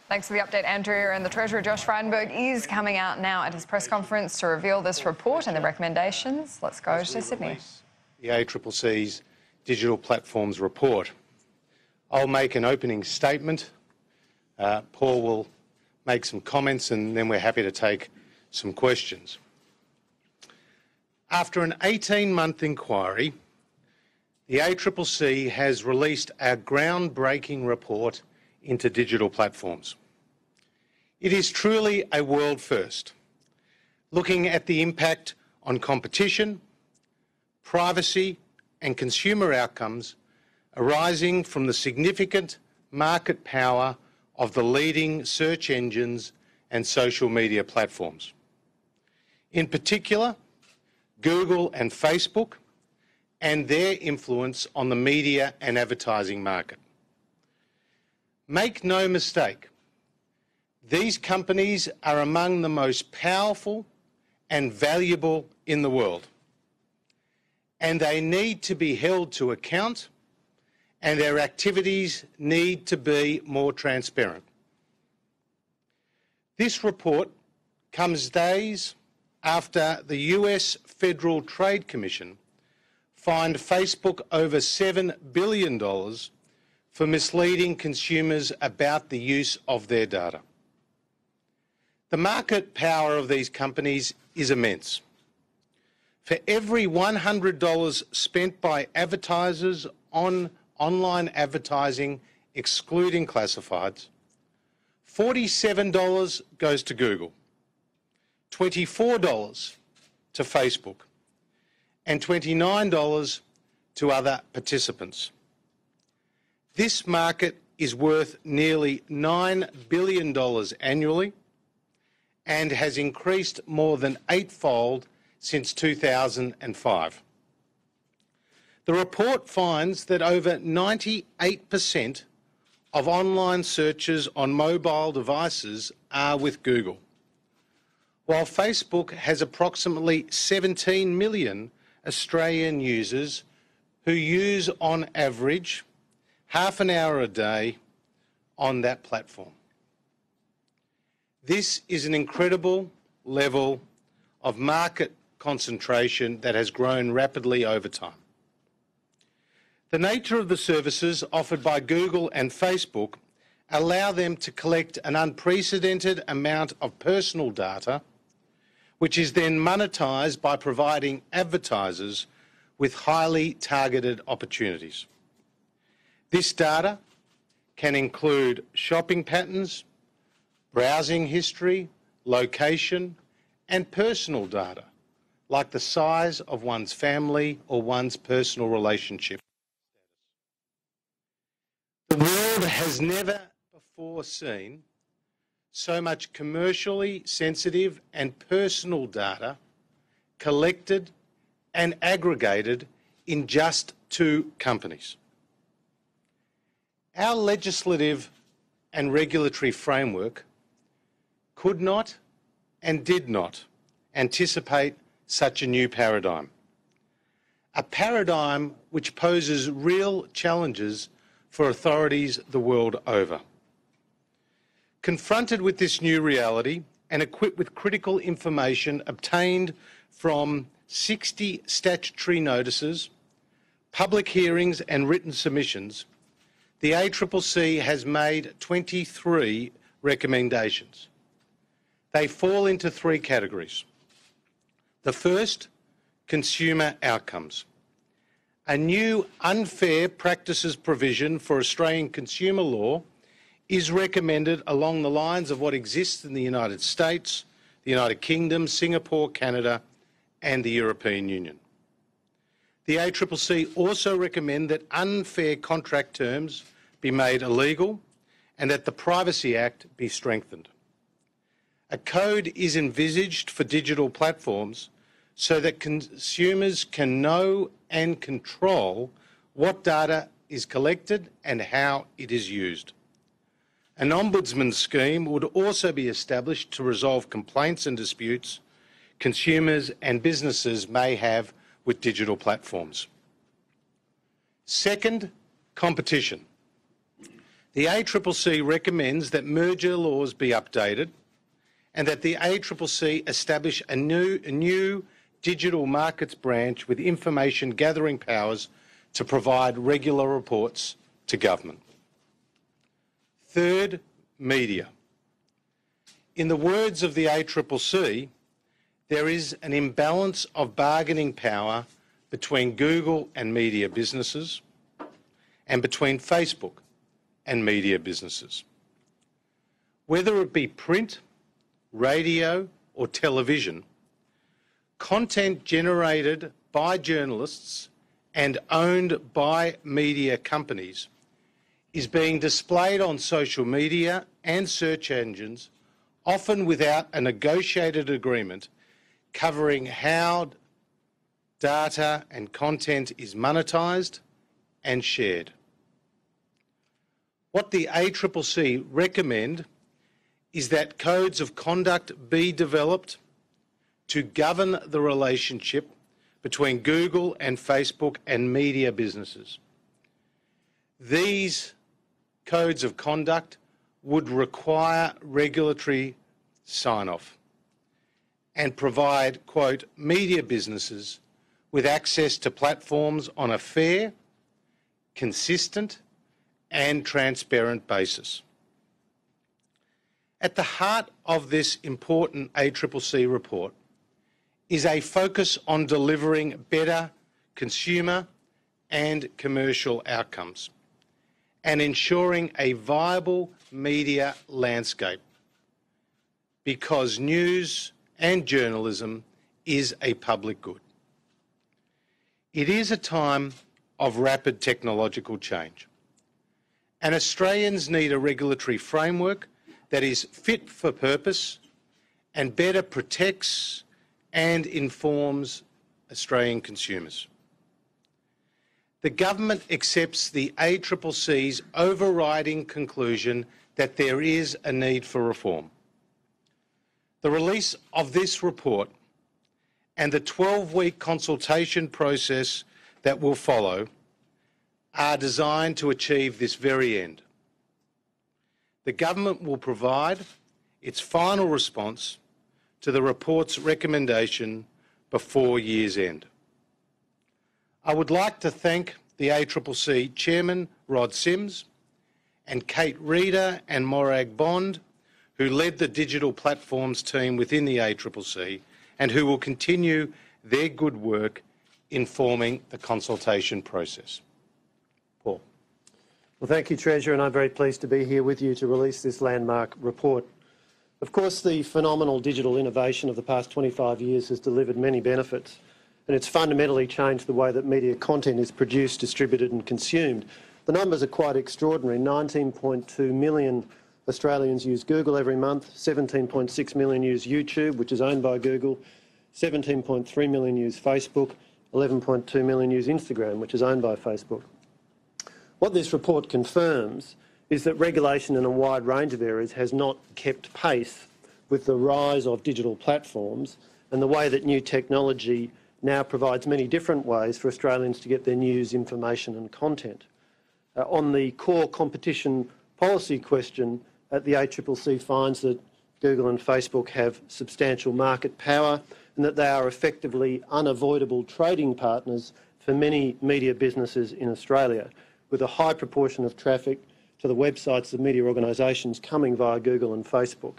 Thanks for the update, Andrea. And the Treasurer, Josh Frydenberg, is coming out now at his press conference to reveal this report and the recommendations. Let's go to Sydney. The ACCC's Digital Platforms Report. I'll make an opening statement. Paul will make some comments, and then we're happy to take some questions. After an 18-month inquiry, the ACCC has released a groundbreaking report into digital platforms. It is truly a world first, looking at the impact on competition, privacy and consumer outcomes arising from the significant market power of the leading search engines and social media platforms. In particular, Google and Facebook, and their influence on the media and advertising market. Make no mistake, these companies are among the most powerful and valuable in the world, and they need to be held to account, and their activities need to be more transparent. This report comes days after the US Federal Trade Commission fined Facebook over $7 billion for misleading consumers about the use of their data. The market power of these companies is immense. For every $100 spent by advertisers on online advertising, excluding classifieds, $47 goes to Google, $24 to Facebook, and $29 to other participants. This market is worth nearly $9 billion annually and has increased more than eightfold since 2005. The report finds that over 98% of online searches on mobile devices are with Google, while Facebook has approximately 17 million Australian users who use on average half an hour a day on that platform. This is an incredible level of market concentration that has grown rapidly over time. The nature of the services offered by Google and Facebook allow them to collect an unprecedented amount of personal data, which is then monetised by providing advertisers with highly targeted opportunities. This data can include shopping patterns, browsing history, location, and personal data, like the size of one's family or one's personal relationship. The world has never before seen so much commercially sensitive and personal data collected and aggregated in just two companies. Our legislative and regulatory framework could not and did not anticipate such a new paradigm, a paradigm which poses real challenges for authorities the world over. Confronted with this new reality and equipped with critical information obtained from 60 statutory notices, public hearings and written submissions, the ACCC has made 23 recommendations. They fall into three categories. The first, consumer outcomes. A new unfair practices provision for Australian consumer law is recommended along the lines of what exists in the United States, the United Kingdom, Singapore, Canada, and the European Union. The ACCC also recommend that unfair contract terms be made illegal and that the Privacy Act be strengthened. A code is envisaged for digital platforms so that consumers can know and control what data is collected and how it is used. An ombudsman scheme would also be established to resolve complaints and disputes consumers and businesses may have with digital platforms. Second, competition. The ACCC recommends that merger laws be updated and that the ACCC establish a new digital markets branch with information gathering powers to provide regular reports to government. Third, media. In the words of the ACCC, there is an imbalance of bargaining power between Google and media businesses and between Facebook and media businesses. Whether it be print, radio or television, content generated by journalists and owned by media companies is being displayed on social media and search engines, often without a negotiated agreement covering how data and content is monetised and shared. What the ACCC recommend is that codes of conduct be developed to govern the relationship between Google and Facebook and media businesses. These codes of conduct would require regulatory sign-off and provide, quote, media businesses with access to platforms on a fair, consistent and transparent basis. At the heart of this important ACCC report is a focus on delivering better consumer and commercial outcomes and ensuring a viable media landscape, because news and journalism is a public good. It is a time of rapid technological change, and Australians need a regulatory framework that is fit for purpose and better protects and informs Australian consumers. The government accepts the ACCC's overriding conclusion that there is a need for reform. The release of this report and the 12-week consultation process that will follow are designed to achieve this very end. The government will provide its final response to the report's recommendation before year's end. I would like to thank the ACCC Chairman Rod Sims and Kate Reader and Morag Bond, who led the digital platforms team within the ACCC and who will continue their good work informing the consultation process. Paul. Well, thank you, Treasurer, and I'm very pleased to be here with you to release this landmark report. Of course, the phenomenal digital innovation of the past 25 years has delivered many benefits, and it's fundamentally changed the way that media content is produced, distributed and consumed. The numbers are quite extraordinary. 19.2 million Australians use Google every month, 17.6 million use YouTube, which is owned by Google, 17.3 million use Facebook, 11.2 million use Instagram, which is owned by Facebook. What this report confirms is that regulation in a wide range of areas has not kept pace with the rise of digital platforms and the way that new technology now provides many different ways for Australians to get their news, information and content. On the core competition policy question, the ACCC finds that Google and Facebook have substantial market power and that they are effectively unavoidable trading partners for many media businesses in Australia, with a high proportion of traffic to the websites of media organisations coming via Google and Facebook.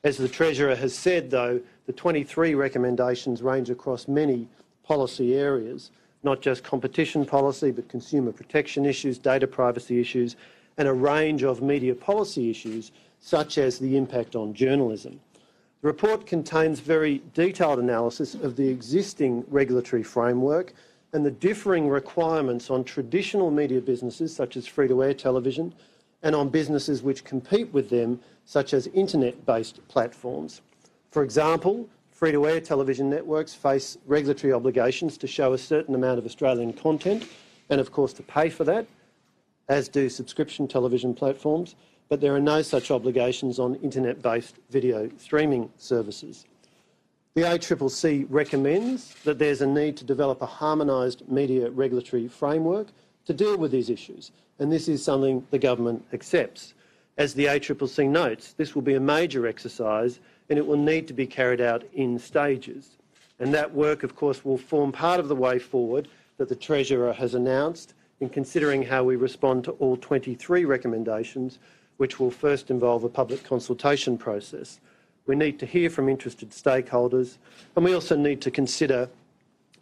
As the Treasurer has said, though, the 23 recommendations range across many policy areas, not just competition policy, but consumer protection issues, data privacy issues, and a range of media policy issues, such as the impact on journalism. The report contains very detailed analysis of the existing regulatory framework and the differing requirements on traditional media businesses, such as free-to-air television, and on businesses which compete with them, such as internet-based platforms. For example, free-to-air television networks face regulatory obligations to show a certain amount of Australian content and, of course, to pay for that, as do subscription television platforms, but there are no such obligations on internet-based video streaming services. The ACCC recommends that there's a need to develop a harmonised media regulatory framework to deal with these issues, and this is something the government accepts. As the ACCC notes, this will be a major exercise and it will need to be carried out in stages. And that work, of course, will form part of the way forward that the Treasurer has announced in considering how we respond to all 23 recommendations, which will first involve a public consultation process. We need to hear from interested stakeholders, and we also need to consider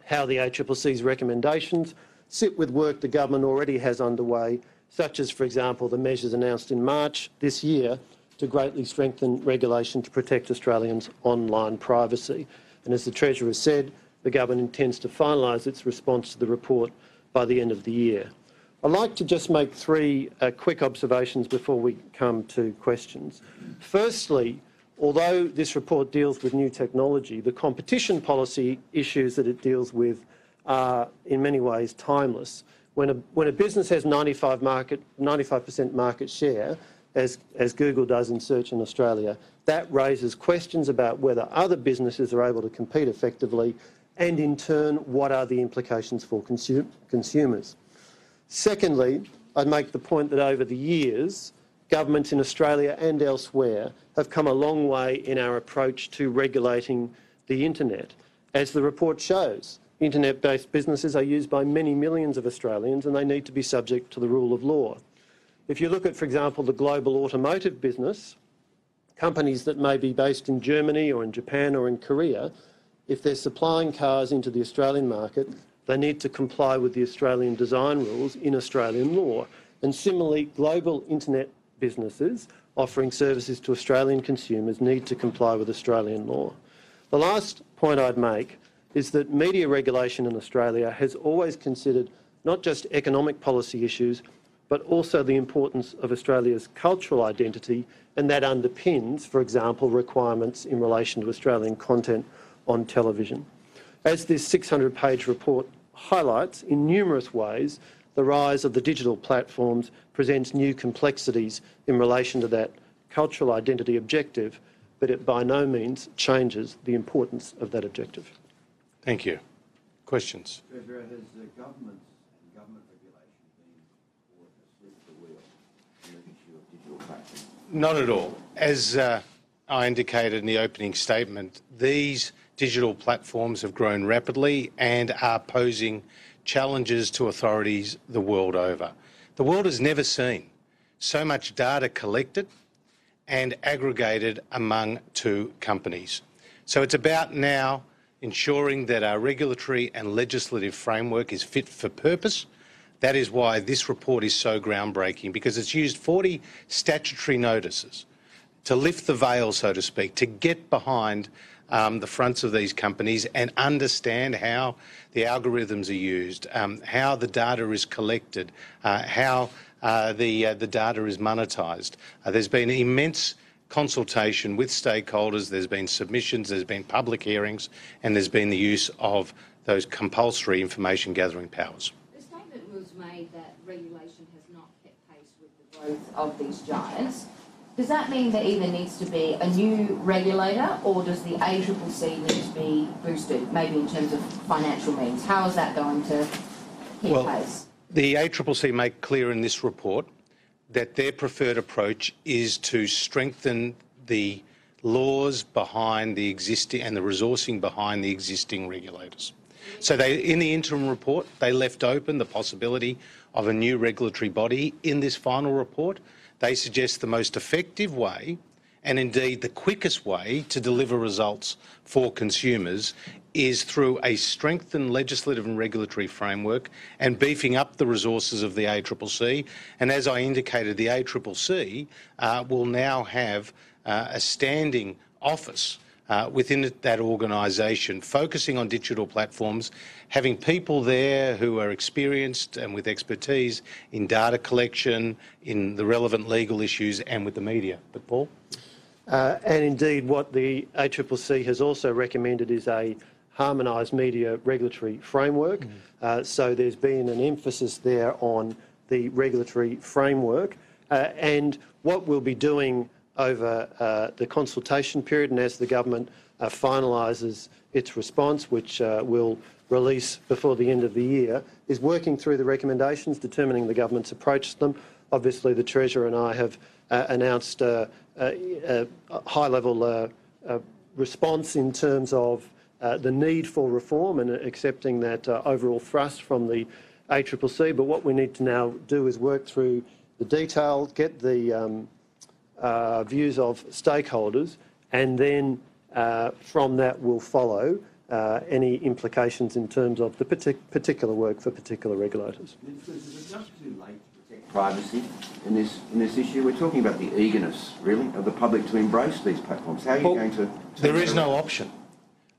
how the ACCC's recommendations sit with work the government already has underway, such as, for example, the measures announced in March this year to greatly strengthen regulation to protect Australians' online privacy. And as the Treasurer said, the government intends to finalise its response to the report by the end of the year. I'd like to just make three quick observations before we come to questions. Firstly, although this report deals with new technology, the competition policy issues that it deals with are in many ways timeless. When a business has 95% market share, as Google does in search in Australia, that raises questions about whether other businesses are able to compete effectively and, in turn, what are the implications for consumers. Secondly, I'd make the point that over the years, governments in Australia and elsewhere have come a long way in our approach to regulating the internet. As the report shows, internet-based businesses are used by many millions of Australians and they need to be subject to the rule of law. If you look at, for example, the global automotive business, companies that may be based in Germany or in Japan or in Korea, if they're supplying cars into the Australian market, they need to comply with the Australian design rules in Australian law. And similarly, global internet businesses offering services to Australian consumers need to comply with Australian law. The last point I'd make is that media regulation in Australia has always considered not just economic policy issues, but also the importance of Australia's cultural identity, and that underpins, for example, requirements in relation to Australian content on television. As this 600-page report highlights, in numerous ways, the rise of the digital platforms presents new complexities in relation to that cultural identity objective, but it by no means changes the importance of that objective. Thank you. Questions? Treasurer, has the government and government regulation been brought asleep at the wheel on the issue of digital platforms? Not at all. As I indicated in the opening statement, these digital platforms have grown rapidly and are posing challenges to authorities the world over. The world has never seen so much data collected and aggregated among two companies. So it's about now ensuring that our regulatory and legislative framework is fit for purpose. That is why this report is so groundbreaking, because it's used 40 statutory notices to lift the veil, so to speak, to get behind the fronts of these companies and understand how the algorithms are used, how the data is collected, how the data is monetised. There's been immense consultation with stakeholders, there's been submissions, there's been public hearings, and there's been the use of those compulsory information gathering powers. The statement was made that regulation has not kept pace with the growth of these giants. Does that mean there either needs to be a new regulator, or does the ACCC need to be boosted, maybe in terms of financial means? How is that going to keep pace? The ACCC make clear in this report that their preferred approach is to strengthen the laws behind the existing and the resourcing behind the existing regulators. So in the interim report, they left open the possibility of a new regulatory body. In this final report, they suggest the most effective way, and indeed the quickest way, to deliver results for consumers is through a strengthened legislative and regulatory framework and beefing up the resources of the ACCC. And as I indicated, the ACCC will now have a standing office within that organisation, focusing on digital platforms, having people there who are experienced and with expertise in data collection, in the relevant legal issues, and with the media. But Paul? And indeed, what the ACCC has also recommended is a harmonised media regulatory framework. So there's been an emphasis there on the regulatory framework. And what we'll be doing over the consultation period, and as the government finalises its response, which will release before the end of the year, is working through the recommendations, determining the government's approach to them. Obviously, the Treasurer and I have announced a high-level response in terms of the need for reform and accepting that overall thrust from the ACCC. But what we need to now do is work through the detail, get the views of stakeholders, and then from that will follow any implications in terms of the particular work for particular regulators. Is it not too late to protect privacy in this issue? We're talking about the eagerness, really, of the public to embrace these platforms. How are you going to... There is no option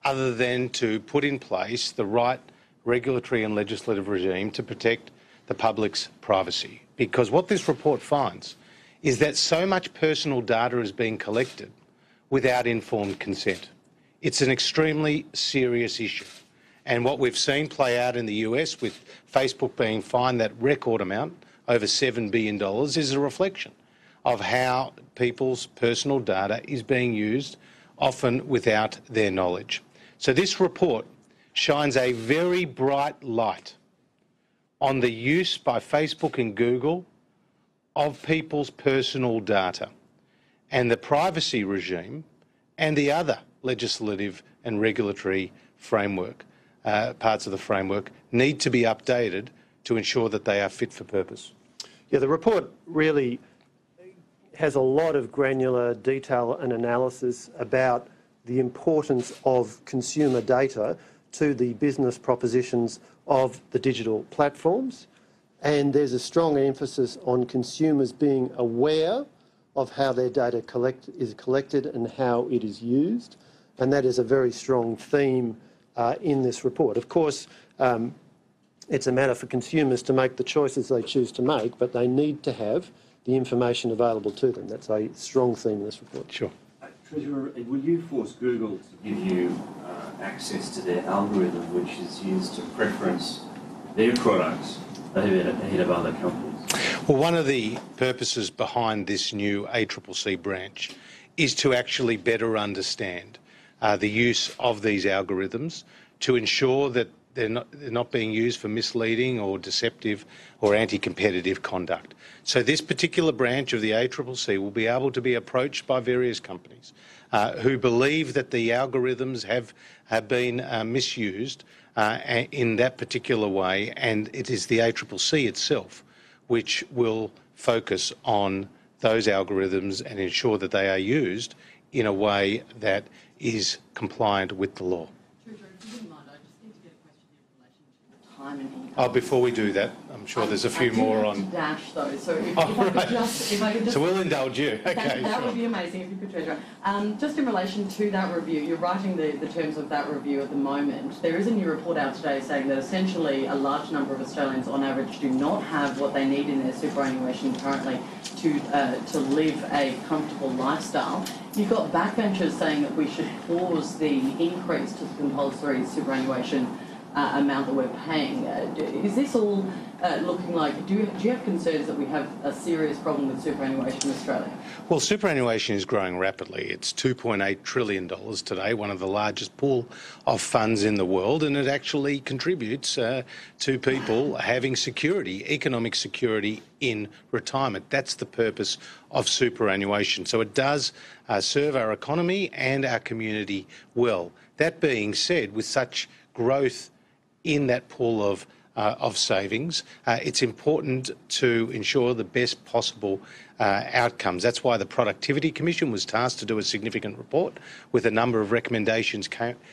other than to put in place the right regulatory and legislative regime to protect the public's privacy. Because what this report finds is that so much personal data is being collected without informed consent. It's an extremely serious issue. And what we've seen play out in the US with Facebook being fined that record amount, over $7 billion, is a reflection of how people's personal data is being used, often without their knowledge. So this report shines a very bright light on the use by Facebook and Google of people's personal data, and the privacy regime and the other legislative and regulatory framework, parts of the framework, need to be updated to ensure that they are fit for purpose. Yeah, the report really has a lot of granular detail and analysis about the importance of consumer data to the business propositions of the digital platforms. And there's a strong emphasis on consumers being aware of how their data is collected and how it is used. And that is a very strong theme in this report. Of course, it's a matter for consumers to make the choices they choose to make, but they need to have the information available to them. That's a strong theme in this report. Sure. Treasurer, will you force Google to give you access to their algorithm, which is used to preference their products ahead of other companies? Well, one of the purposes behind this new ACCC branch is to actually better understand the use of these algorithms to ensure that they're not being used for misleading or deceptive or anti-competitive conduct. So this particular branch of the ACCC will be able to be approached by various companies who believe that the algorithms have been misused in that particular way, and it is the ACCC itself which will focus on those algorithms and ensure that they are used in a way that is compliant with the law. Before we do that, I'm sure there's a few more on... Dash though, so if I could just... So we'll indulge you. Okay, that sure. would be amazing if you could, Treasurer. Just in relation to that review, you're writing the terms of that review at the moment. There is a new report out today saying that essentially a large number of Australians on average do not have what they need in their superannuation currently to live a comfortable lifestyle. You've got backbenchers saying that we should pause the increase to the compulsory superannuation amount that we're paying. Is this all looking like, do you have concerns that we have a serious problem with superannuation in Australia? Well, superannuation is growing rapidly. It's $2.8 trillion today, one of the largest pool of funds in the world, and it actually contributes to people having security, economic security in retirement. That's the purpose of superannuation. So it does serve our economy and our community well. That being said, with such growth in that pool of savings, it's important to ensure the best possible outcomes. That's why the Productivity Commission was tasked to do a significant report with a number of recommendations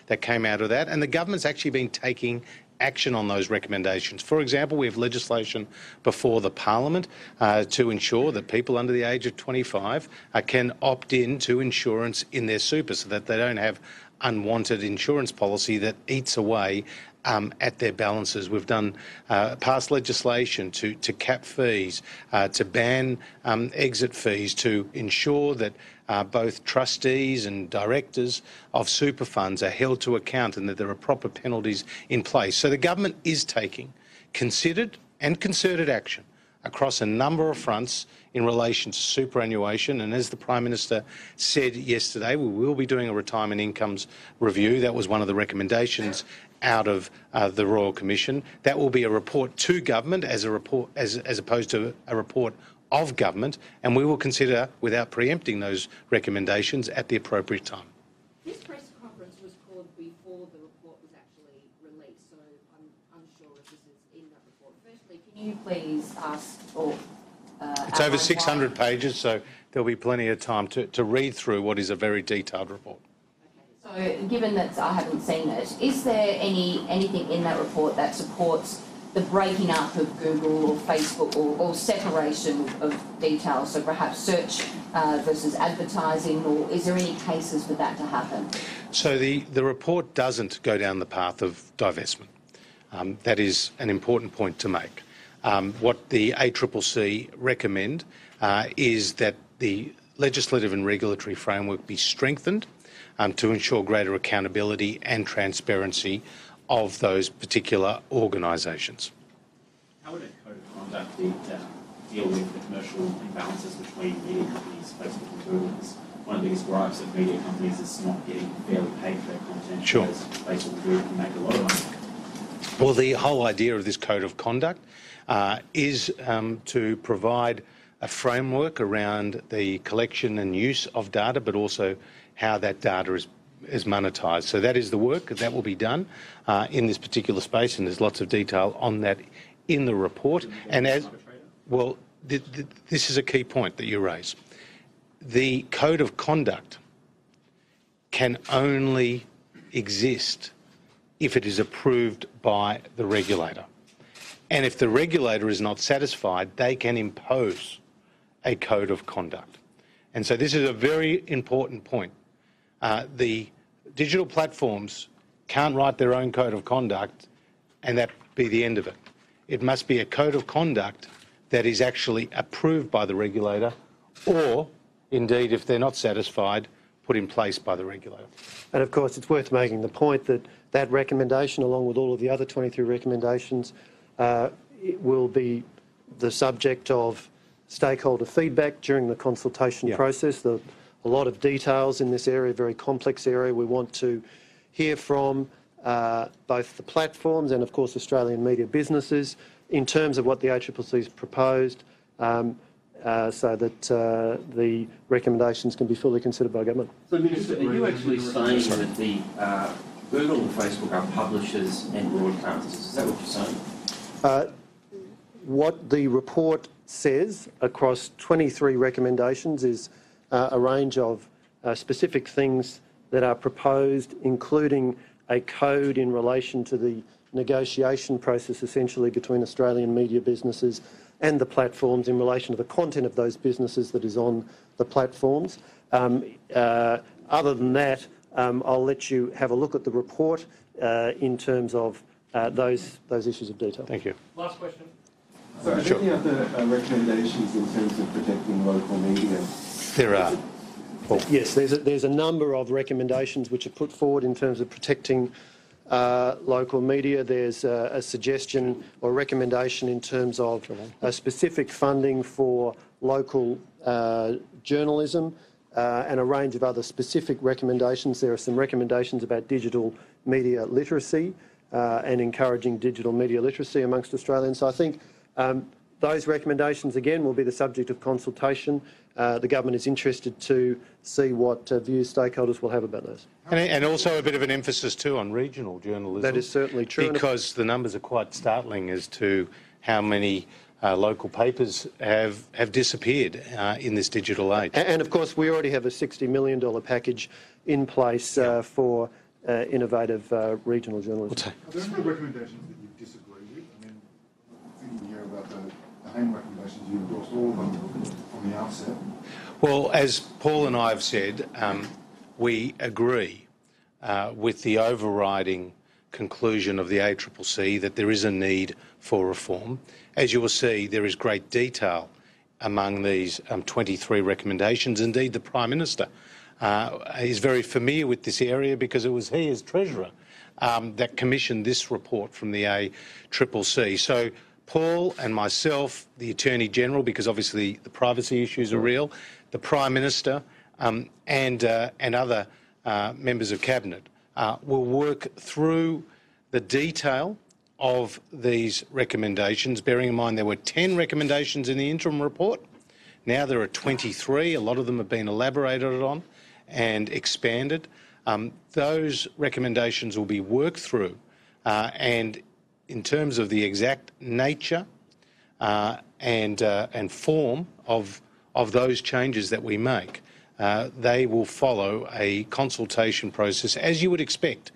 that came out of that, and the government's actually been taking action on those recommendations. For example, we have legislation before the Parliament to ensure that people under the age of 25 can opt in to insurance in their super so that they don't have unwanted insurance policy that eats away at their balances. We've done passed legislation to cap fees, to ban exit fees, to ensure that both trustees and directors of super funds are held to account and that there are proper penalties in place. So the government is taking considered and concerted action across a number of fronts in relation to superannuation. And as the Prime Minister said yesterday, we will be doing a retirement incomes review. That was one of the recommendations out of the Royal Commission. That will be a report to government as opposed to a report of government, and we will consider, without preempting those recommendations, at the appropriate time. This press conference was called before the report was actually released, so I'm unsure if this is in that report. Firstly, can you please ask or it's over 600 pages, so there'll be plenty of time to read through what is a very detailed report. Okay. So, given that I haven't seen it, is there anything in that report that supports the breaking up of Google or Facebook or separation of details, so perhaps search versus advertising, or is there any cases for that to happen? So the report doesn't go down the path of divestment. That is an important point to make. What the ACCC recommend is that the legislative and regulatory framework be strengthened to ensure greater accountability and transparency of those particular organisations. How would a code of conduct deal with the commercial imbalances between media companies, Facebook and Google? One of the biggest gripes of media companies is not getting fairly paid for their content. Sure. Because Facebook and Google can make a lot of money. Well, the whole idea of this code of conduct is to provide a framework around the collection and use of data, but also how that data is monetised. So that is the work that will be done in this particular space, and there's lots of detail on that in the report. And as well, this is a key point that you raise. The code of conduct can only exist if it is approved by the regulator. And if the regulator is not satisfied, they can impose a code of conduct. And so this is a very important point. The digital platforms can't write their own code of conduct and that be the end of it. It must be a code of conduct that is actually approved by the regulator, or indeed, if they're not satisfied, put in place by the regulator. And of course, it's worth making the point that that recommendation, along with all of the other 23 recommendations, it will be the subject of stakeholder feedback during the consultation process. There are a lot of details in this area, very complex area. We want to hear from both the platforms and, of course, Australian media businesses in terms of what the ACCC has proposed, so that the recommendations can be fully considered by government. So, Minister, are you actually saying that the Google and Facebook are publishers and broadcasters? Is that what you're saying? What the report says across 23 recommendations is a range of specific things that are proposed, including a code in relation to the negotiation process essentially between Australian media businesses and the platforms in relation to the content of those businesses that is on the platforms. Other than that, I'll let you have a look at the report in terms of those issues of detail. Thank you. Last question. So are there any other recommendations in terms of protecting local media? There are. Yes, there's a number of recommendations which are put forward in terms of protecting local media. There's a suggestion or recommendation in terms of specific funding for local journalism and a range of other specific recommendations. There are some recommendations about digital media literacy and encouraging digital media literacy amongst Australians. So I think those recommendations, again, will be the subject of consultation. The government is interested to see what views stakeholders will have about those. And also a bit of an emphasis too on regional journalism. That is certainly true. Because the numbers are quite startling as to how many local papers have disappeared in this digital age. And of course, we already have a $60 million package in place for innovative regional journalism. Are there any recommendations that you disagree with? I mean, thinking here about the AIM recommendations, you endorsed all of them from the outset. Well, as Paul and I have said, we agree with the overriding conclusion of the ACCC that there is a need for reform. As you will see, there is great detail among these 23 recommendations. Indeed, the Prime Minister is very familiar with this area because it was he, as Treasurer, that commissioned this report from the ACCC. So Paul and myself, the Attorney-General, because obviously the privacy issues are real, the Prime Minister and other members of Cabinet will work through the detail of these recommendations, bearing in mind there were 10 recommendations in the interim report. Now there are 23. A lot of them have been elaborated on and expanded. Those recommendations will be worked through, and in terms of the exact nature and form of those changes that we make, they will follow a consultation process, as you would expect,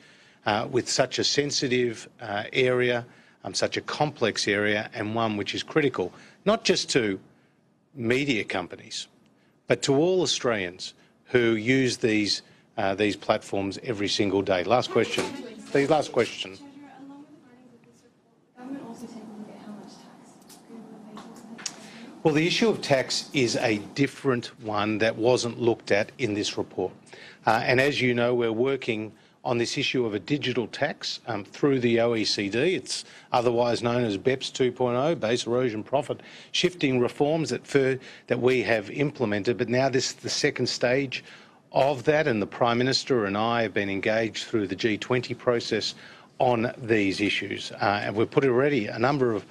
with such a sensitive area, such a complex area, and one which is critical, not just to media companies, but to all Australians who use these platforms every single day. Last question. The last question. Well, the issue of tax is a different one that wasn't looked at in this report. And as you know, we're working on this issue of a digital tax through the OECD. It's otherwise known as BEPS 2.0, base erosion profit shifting reforms that we have implemented. But now this is the second stage of that, and the Prime Minister and I have been engaged through the G20 process on these issues. And we've put already a number of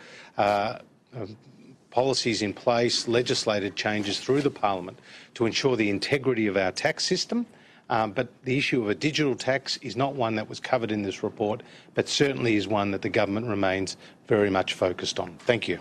policies in place, legislated changes through the Parliament to ensure the integrity of our tax system. But the issue of a digital tax is not one that was covered in this report, but certainly is one that the government remains very much focused on. Thank you.